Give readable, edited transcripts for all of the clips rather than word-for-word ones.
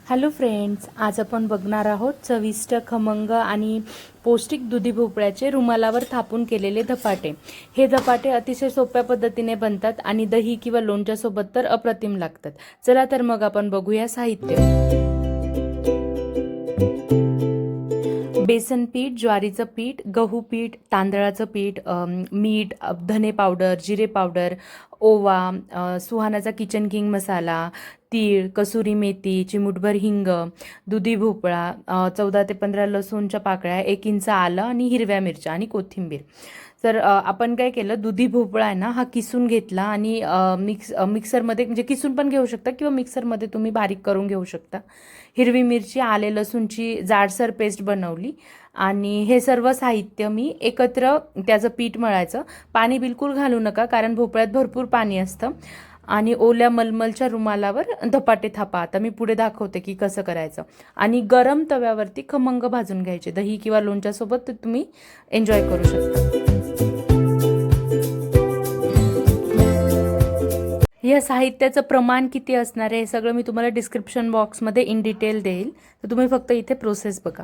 Hello friends, आज आपण बघणार आहोत चविष्ट खमंग आणि पौष्टिक दुधी भोपळ्याचे रुमालावर थापून केलेले धपाटे। हे धपाटे अतिशय सोप्या पद्धतीने बनतात आणि दही किंवा लोणच्यासोबत तर अप्रतिम लागतात। चला तर मग आपण बघूया साहित्य। बेसन पीठ, ज्वारीचं पीठ, गहू पीठ, तांदळाचं पीठ, मीठ, धने पावडर, जिरे पावडर, ओवा, सुहानाचा किचन किंग मसाला, तीळ, कसुरी मेथी, चिमूटभर हिंग, दुधी भोपळा, 14 ते 15 लसूणच्या पाकळ्या, 1 इंच आलं आणि हिरव्या मिरच्या आणि कोथिंबीर। तर आपण काय केलं, दुधी भोपळा आहे ना हा किसून घेतला आणि मिक्सरमध्ये म्हणजे किसून पण घेऊ शकता किंवा मिक्सरमध्ये तुम्ही बारीक करून घेऊ शकता। हिरवी मिरची, आले लसूणची जाडसर पेस्ट बनवली आणि हे सर्व साहित्य मी एकत्र त्याचं पीठ मळायचं। पाणी बिलकुल घालू नका कारण भोपळ्यात भरपूर पाणी असतं। आणि ओल्या मलमलच्या रुमालावर धपाटे थापा। आता मी पुढे दाखवते की कसं करायचं। आणि गरम तव्यावरती खमंग भाजून घ्यायचे। दही किंवा लोणच्यासोबत ते तुम्ही एन्जॉय करू शकता। या साहित्याचं प्रमाण किती असणार आहे हे सगळं मी तुम्हाला डिस्क्रिप्शन बॉक्समध्ये इन डिटेल देईल, तर तुम्ही फक्त इथे प्रोसेस बघा।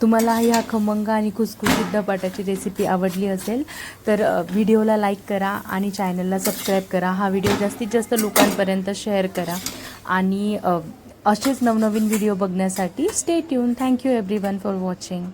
तुम्हाला ह्या खमंग आणि खुसखुशीत धपाट्याची रेसिपी आवडली असेल तर व्हिडिओला लाईक करा आणि चॅनलला सबस्क्राईब करा। हा व्हिडिओ जास्तीत जास्त लोकांपर्यंत शेअर करा आणि असेच नवनवीन व्हिडिओ बघण्यासाठी stay tune. Thank you everyone for watching.